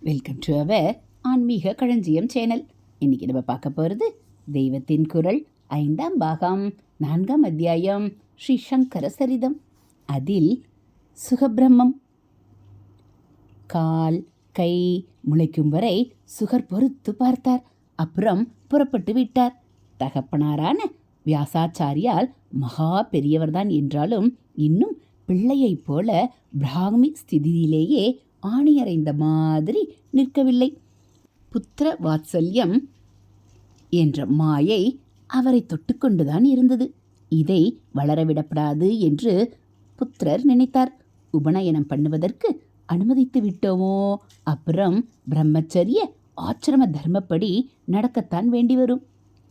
Welcome to our ஆன்மீக களஞ்சியம் channel. இன்னைக்கு நம்ம பார்க்க போகிறது தெய்வத்தின் குரல் 5ஆம் பாகம் 4ஆம் அத்தியாயம் ஸ்ரீ சங்கர சரிதம். அதில் சுகபிரம்மம். கால் கை முளைக்கும் வரை சுகர் பொறுத்து பார்த்தார். அப்புறம் புறப்பட்டு விட்டார். தகப்பனாரான வியாசாச்சாரியால் மகா பெரியவர்தான் என்றாலும் இன்னும் பிள்ளையைப் போல பிராமி ஸ்திதியிலேயே ஆணியறைந்த மாதிரி நிற்கவில்லை. புத்திர வாத்சல்யம் என்ற மாயை அவரை தொட்டுக்கொண்டுதான் இருந்தது. இதை வளரவிடப்படாது என்று புத்திரர் நினைத்தார். உபநயனம் பண்ணுவதற்கு அனுமதித்து விட்டோமோ, அப்புறம் பிரம்மச்சரிய ஆச்சிரம தர்மப்படி நடக்கத்தான் வேண்டி வரும்.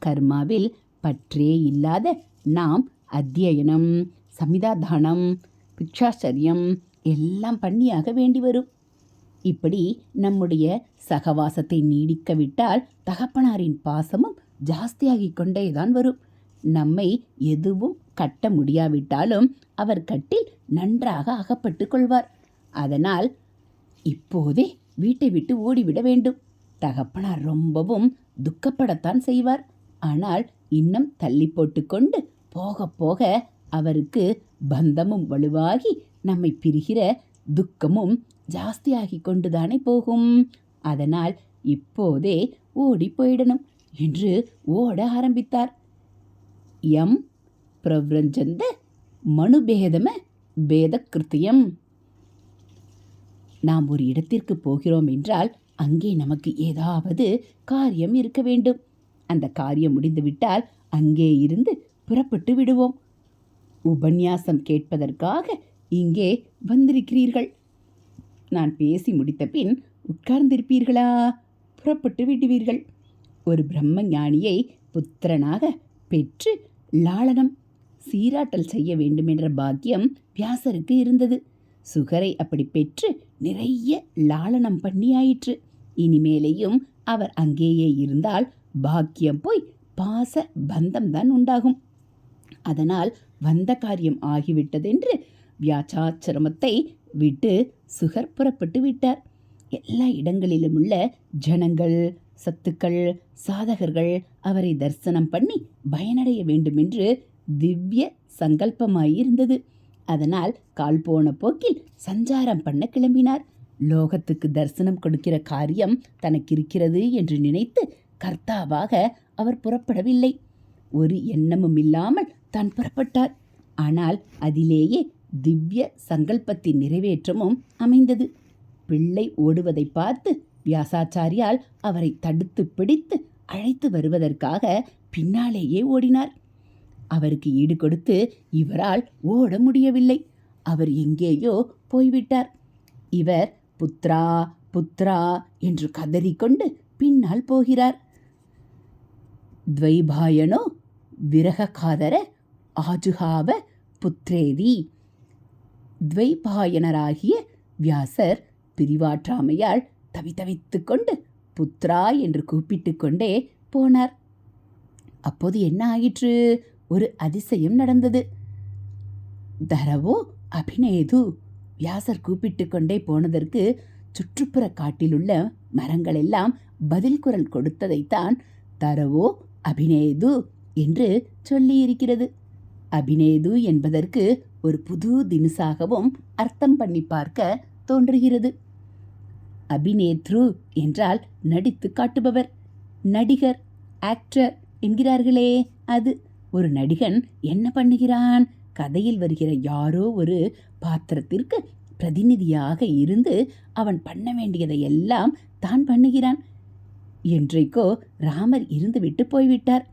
கர்மாவில் பற்றே இல்லாத நாம் அத்தியனம், சமிதாதானம், பிக்ஷாச்சரியம் எல்லாம் பண்ணியாக வேண்டி வரும். இப்படி நம்முடைய சகவாசத்தை நீடிக்க விட்டால் தகப்பனாரின் பாசமும் ஜாஸ்தியாகிக் கொண்டேதான் வரும். நம்மை எதுவும் கட்ட முடியாவிட்டாலும் அவர் கட்டில் நன்றாக அகப்பட்டு கொள்வார். அதனால் இப்போதே வீட்டை விட்டு ஓடிவிட வேண்டும். தகப்பனார் ரொம்பவும் துக்கப்படத்தான் செய்வார். ஆனால் இன்னும் தள்ளி போட்டுக்கொண்டு போக போக அவருக்கு பந்தமும் வலுவாகி நம்மை பிரிகிற துக்கமும் ஜாஸ்தியாகி கொண்டுதானே போகும். அதனால் இப்போதே ஓடி போயிடணும் என்று ஓட ஆரம்பித்தார். எம் பிரவ்ரஞ்சந்த மனுபேதம பேத கிருத்தியம். நாம் ஒரு இடத்திற்கு போகிறோம் என்றால் அங்கே நமக்கு ஏதாவது காரியம் இருக்க வேண்டும். அந்த காரியம் முடிந்துவிட்டால் அங்கே இருந்து புறப்பட்டு விடுவோம். உபன்யாசம் கேட்பதற்காக இங்கே வந்திருக்கிறீர்கள். நான் பேசி முடித்த பின் உட்கார்ந்திருப்பீர்களா? புறப்பட்டு விடுவீர்கள். ஒரு பிரம்ம ஞானியை புத்திரனாக பெற்று லாளனம் சீராட்டல் செய்ய வேண்டும் என்ற பாக்கியம் வியாசருக்கு இருந்தது. சுகரை அப்படி பெற்று நிறைய லாளனம் பண்ணி ஆயிற்று. இனிமேலேயும் அவர் அங்கேயே இருந்தால் பாக்கியம் போய் பாச பந்தம்தான் உண்டாகும். அதனால் வந்த காரியம் ஆகிவிட்டதென்று வியாசாச்சிரமத்தை விட்டு சுகர் புறப்பட்டு விட்டார். எல்லா இடங்களிலும் உள்ள ஜனங்கள், சத்துக்கள், சாதகர்கள் அவரை தரிசனம் பண்ணி பயனடைய வேண்டுமென்று திவ்ய சங்கல்பமாயிருந்தது. அதனால் கால் போன போக்கில் சஞ்சாரம் பண்ண கிளம்பினார். லோகத்துக்கு தரிசனம் கொடுக்கிற காரியம் தனக்கு இருக்கிறது என்று நினைத்து கர்த்தாவாக அவர் புறப்படவில்லை. ஒரு எண்ணமும் இல்லாமல் தான் புறப்பட்டார். ஆனால் அதிலேயே திவ்ய சங்கல்பத்தின் நிறைவேற்றமும் அமைந்தது. பிள்ளை ஓடுவதை பார்த்து வியாசாச்சாரியால் அவரை தடுத்து பிடித்து அழைத்து வருவதற்காக பின்னாலேயே ஓடினார். அவருக்கு ஈடு கொடுத்து இவரால் ஓட முடியவில்லை. அவர் எங்கேயோ போய்விட்டார். இவர் புத்ரா புத்ரா என்று கதறிக்கொண்டு பின்னால் போகிறார். துவைபாயனோ விரக காதர ஆஜுகாவ புத்ரேதி. துவைபாயனராகிய வியாசர் பிரிவாற்றாமையால் தவித்து கொண்டு புத்ரா என்று கூப்பிட்டு கொண்டே போனார். அப்போது என்ன ஆயிற்று? ஒரு அதிசயம் நடந்தது. தரவோ அபிநேது. வியாசர் கூப்பிட்டு கொண்டே போனதற்கு சுற்றுப்புற காட்டிலுள்ள மரங்கள் எல்லாம் பதில் குரல் கொடுத்ததைத்தான் தரவோ அபிநேது என்று சொல்லியிருக்கிறது. அபிநேது என்பதற்கு ஒரு புது தினுசாகவும் அர்த்தம் பண்ணி பார்க்க தோன்றுகிறது. அபிநேத்ரு என்றால் நடித்து காட்டுபவர், நடிகர், ஆக்டர் என்கிறார்களே அது. ஒரு நடிகன் என்ன பண்ணுகிறான்? கதையில் வருகிற யாரோ ஒரு பாத்திரத்திற்கு பிரதிநிதியாக இருந்து அவன் பண்ண வேண்டியதை எல்லாம் தான் பண்ணுகிறான். என்றைக்கோ ராமர் இருந்துவிட்டு போய்விட்டார்.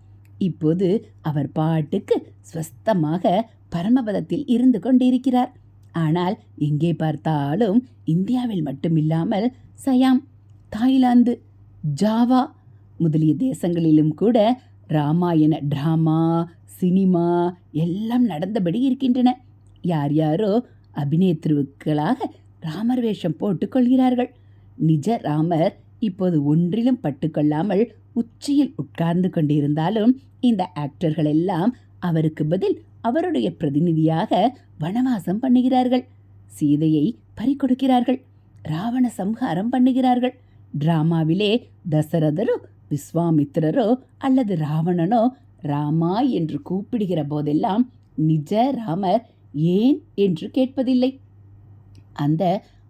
இப்போது அவர் பாட்டுக்கு ஸ்வஸ்தமாக பரமபதத்தில் இருந்து கொண்டிருக்கிறார். ஆனால் எங்கே பார்த்தாலும் இந்தியாவில் மட்டுமில்லாமல் சயாம், தாய்லாந்து, ஜாவா முதலிய தேசங்களிலும் கூட ராமாயண டிராமா, சினிமா எல்லாம் நடந்தபடி இருக்கின்றன. யார் யாரோ அபிநேத்ருக்களாக ராமர் வேஷம் போட்டுக்கொள்கிறார்கள். நிஜ ராமர் இப்போது ஒன்றிலும் பட்டுக்கொள்ளாமல் உச்சியில் உட்கார்ந்து கொண்டிருந்தாலும் இந்த ஆக்டர்கள் எல்லாம் அவருக்கு பதில் அவருடைய பிரதிநிதியாக வனவாசம் பண்ணுகிறார்கள். சீதையை பறிகொடுக்கிறார்கள். ராவண சம்ஹாரம் பண்ணுகிறார்கள். டிராமாவிலே தசரதரோ விஸ்வாமித்திரரோ அல்லது ராவணனோ ராமா என்று கூப்பிடுகிற போதெல்லாம் நிஜ ராமர் ஏன் என்று கேட்பதில்லை. அந்த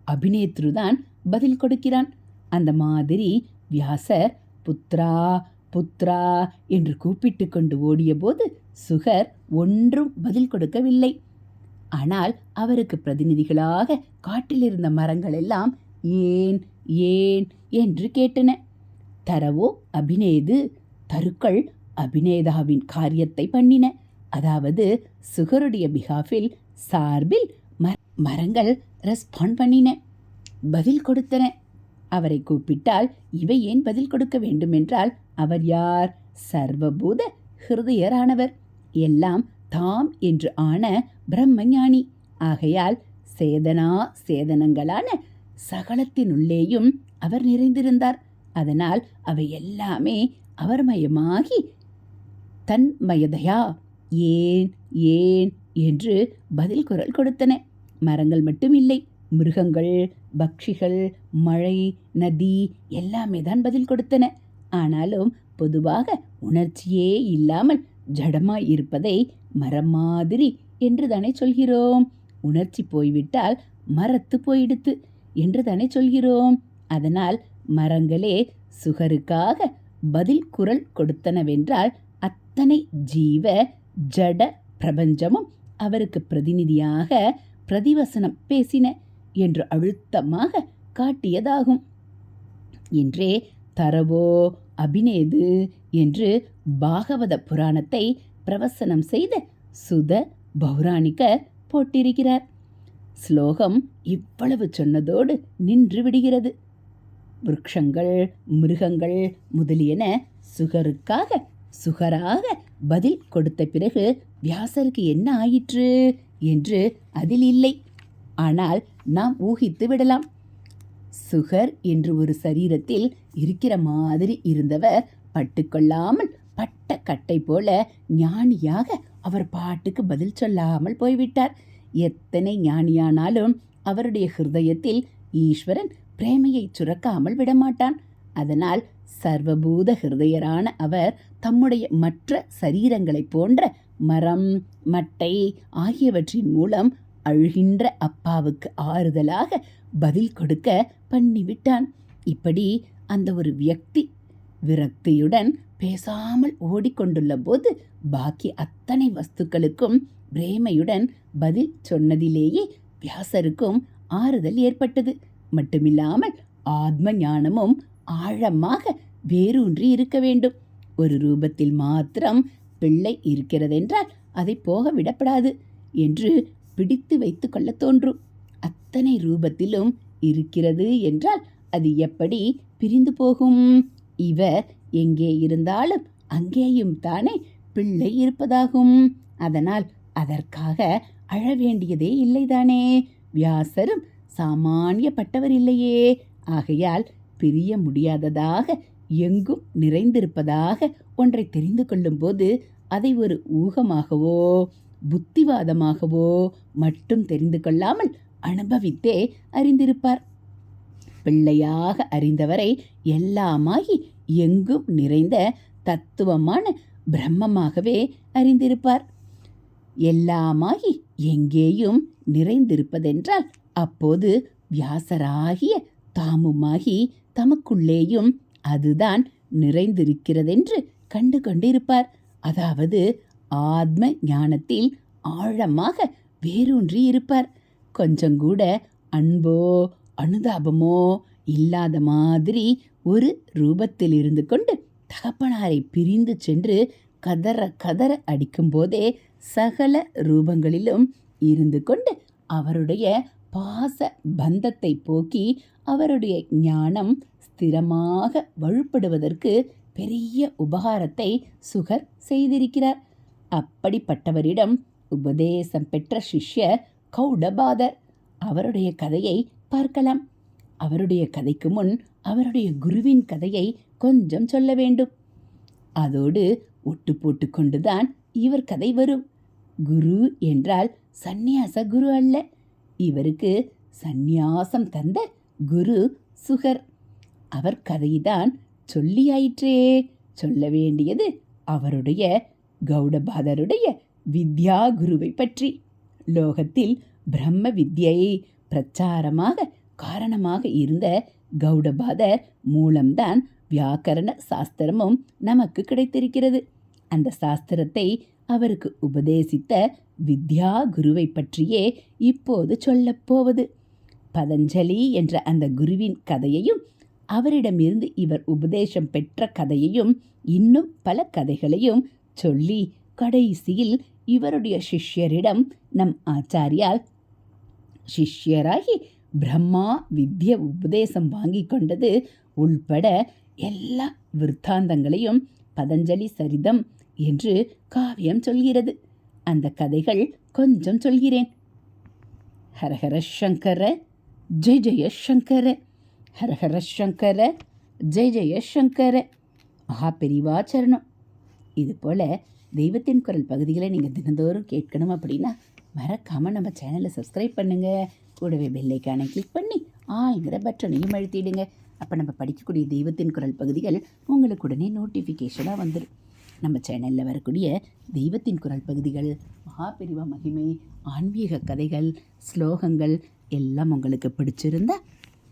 அபிநேத்ருதான் பதில் கொடுக்கிறான். அந்த மாதிரி வியாசர் புத்ரா புத்ரா என்று கூப்பிட்டு கொண்டு ஓடிய போது சுகர் ஒன்றும் பதில் கொடுக்கவில்லை. ஆனால் அவருக்கு பிரதிநிதிகளாக காட்டில் இருந்த மரங்கள் எல்லாம் ஏன் ஏன் என்று கேட்டன. தரவோ அபிநேது, தருக்கள் அபிநேதாவின் காரியத்தை பண்ணின. அதாவது சுகருடைய பிகாஃபில் சார்பில் மரங்கள் ரெஸ்பாண்ட் பண்ணின, பதில் கொடுத்தன. அவரை கூப்பிட்டால் இவை ஏன் பதில் கொடுக்க வேண்டுமென்றால் அவர் யார்? சர்வபூத ஹிருதயரானவர், எல்லாம் தாம் என்று ஆன பிரம்மஞானி. ஆகையால் சேதனா சேதனங்களான சகலத்தினுள்ளேயும் அவர் நிறைந்திருந்தார். அதனால் அவை எல்லாமே அவர்மயமாகி தன்மயதையா ஏன் ஏன் என்று பதில் குரல் கொடுத்தன. மரங்கள் மட்டுமில்லை, மிருகங்கள், பக்ஷிகள், மழை, நதி எல்லாமே தான் பதில் கொடுத்தன. ஆனாலும் பொதுவாக உணர்ச்சியே இல்லாமல் ஜடமாய் இருப்பதை மரம் மாதிரி என்று தானே சொல்கிறோம். உணர்ச்சி போய்விட்டால் மரத்து போயிடுத்து என்று தானே சொல்கிறோம். அதனால் மரங்களே சுகருக்காக பதில் குரல் கொடுத்தனவென்றால் அத்தனை ஜீவ ஜட பிரபஞ்சமும் அவருக்கு பிரதிநிதியாக பிரதிவசனம் பேசின என்று அழுத்தமாக காட்டியதாகும். என்றே தரவோ அபிநேது என்று பாகவத புராணத்தை பிரவசனம் செய்த சுத பௌராணிகர் போட்டிருக்கிறார். ஸ்லோகம் இவ்வளவு சொன்னதோடு நின்று விடுகிறது. விருட்சங்கள், மிருகங்கள் முதலியன சுகராக பதில் கொடுத்த பிறகு வியாசருக்கு என்ன ஆயிற்று என்று அதில் இல்லை. ஆனால் நாம் ஊகித்து விடலாம். சுகர் என்று ஒரு சரீரத்தில் இருக்கிற மாதிரி இருந்தவர் பட்டுக்கொள்ளாமல் பட்ட கட்டை போல ஞானியாக அவர் பாட்டுக்கு பதில் சொல்லாமல் போய்விட்டார். எத்தனை ஞானியானாலும் அவருடைய ஹிருதயத்தில் ஈஸ்வரன் பிரேமையை சுரக்காமல் விடமாட்டான். அதனால் சர்வபூத ஹிருதயரான அவர் தம்முடைய மற்ற சரீரங்களைப் போன்ற மரம், மட்டை ஆகியவற்றின் மூலம் அழுகின்ற அப்பாவுக்கு ஆறுதலாக பதில் கொடுக்க பண்ணிவிட்டான். இப்படி அந்த ஒரு வியக்தி விரக்தியுடன் பேசாமல் ஓடிக்கொண்டுள்ள போது பாக்கி அத்தனை வஸ்துக்களுக்கும் பிரேமையுடன் பதில் சொன்னதிலேயே வியாசருக்கும் ஆறுதல் ஏற்பட்டது. மட்டுமில்லாமல் ஆத்ம ஞானமும் ஆழமாக வேரூன்றி இருக்க வேண்டும். ஒரு ரூபத்தில் மாத்திரம் பிள்ளை இருக்கிறதென்றால் அதை போக விடப்படாது என்று பிடித்து வைத்து கொள்ள தோன்றும். அத்தனை ரூபத்திலும் இருக்கிறது என்றால் அது எப்படி பிரிந்து போகும்? இவர் எங்கே இருந்தாலும் அங்கேயும் தானே பிள்ளை இருப்பதாகும். அதனால் அதற்காக அழ வேண்டியதே இல்லைதானே. வியாசரும் சாமானியப்பட்டவர் இல்லையே. ஆகையால் பிரிய முடியாததாக எங்கும் நிறைந்திருப்பதாக ஒன்றை தெரிந்து கொள்ளும் போது அதை ஒரு ஊகமாகவோ புத்திவாதமாகவோ மட்டும் தெரிந்து கொள்ளாமல் அனுபவித்தே அறிந்திருப்பார். பிள்ளையாக அறிந்தவரை எல்லாமாகி எங்கும் நிறைந்த தத்துவமான பிரம்மமாகவே அறிந்திருப்பார். எல்லாமாகி எங்கேயும் நிறைந்திருப்பதென்றால் அப்போது வியாசராகிய தாமுமாகி தமக்குள்ளேயும் அதுதான் நிறைந்திருக்கிறதென்று கண்டு கொண்டிருப்பார். அதாவது ஆத்ம ஞானத்தில் ஆழமாக வேரூன்றி இருப்பார். கொஞ்சம் கூட அன்போ அனுதாபமோ இல்லாத மாதிரி ஒரு ரூபத்தில் இருந்து கொண்டு தகப்பனாரை பிரிந்து சென்று கதற கதற அடிக்கும் போதே சகல ரூபங்களிலும் இருந்து கொண்டு அவருடைய பாச பந்தத்தை போக்கி அவருடைய ஞானம் ஸ்திரமாக வலுப்படுவதற்கு பெரிய உபகாரத்தை சுகர் செய்திருக்கிறார். அப்படிப்பட்டவரிடம் உபதேசம் பெற்ற சிஷ்யர் கௌடபாதர். அவருடைய கதையை பார்க்கலாம். அவருடைய கதைக்கு முன் அவருடைய குருவின் கதையை கொஞ்சம் சொல்ல வேண்டும். அதோடு ஒட்டு போட்டு கொண்டுதான் இவர் கதை வரும். குரு என்றால் சந்நியாச குரு அல்ல. இவருக்கு சந்நியாசம் தந்த குரு சுகர். அவர் கதைதான் சொல்லியாயிற்றே. சொல்ல வேண்டியது அவருடைய கௌடபாதருடைய வித்யா குருவை பற்றி. லோகத்தில் பிரம்ம வித்யை பிரச்சாரமாக காரணமாக இருந்த கௌடபாதர் மூலம்தான் வியாக்கரண சாஸ்திரமும் நமக்கு கிடைத்திருக்கிறது. அந்த சாஸ்திரத்தை அவருக்கு உபதேசித்த வித்யா குருவை பற்றியே இப்போது சொல்லப்போவது. பதஞ்சலி என்ற அந்த குருவின் கதையையும் அவரிடமிருந்து இவர் உபதேசம் பெற்ற கதையையும் இன்னும் பல கதைகளையும் சொல்லி கடைசியில் இவருடைய சிஷ்யரிடம் நம் ஆச்சாரியால் சிஷ்யராகி பிரம்மா வித்ய உபதேசம் வாங்கி கொண்டது உள்பட எல்லா விற்த்தாந்தங்களையும் பதஞ்சலி சரிதம் என்று காவியம் சொல்கிறது. அந்த கதைகள் கொஞ்சம் சொல்கிறேன். ஹரஹர சங்கர ஜெய ஜெய சங்கர, ஹரஹர சங்கர ஜெய ஜெய சங்கர. மகா பெரிவாச்சரணம். இது போல் தெய்வத்தின் குரல் பகுதிகளை நீங்கள் தினந்தோறும் கேட்கணும் அப்படின்னா மறக்காமல் நம்ம சேனலை சப்ஸ்கிரைப் பண்ணுங்கள். கூடவே பெல்லைக்கானை கிளிக் பண்ணி ஆளுங்கிற பட்டனையும் அழுத்திடுங்க. அப்போ நம்ம படிக்கக்கூடிய தெய்வத்தின் குரல் பகுதிகள் உங்களுக்கு உடனே நோட்டிஃபிகேஷனாக வந்துடும். நம்ம சேனலில் வரக்கூடிய தெய்வத்தின் குரல் பகுதிகள், மகாபெரிவா மகிமை, ஆன்மீக கதைகள், ஸ்லோகங்கள் எல்லாம் உங்களுக்கு பிடிச்சிருந்தா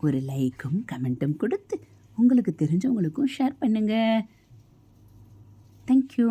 ஒரு லைக்கும் கமெண்ட்டும் கொடுத்து உங்களுக்கு தெரிஞ்சவங்களுக்கும் ஷேர் பண்ணுங்கள். தேங்க்யூ.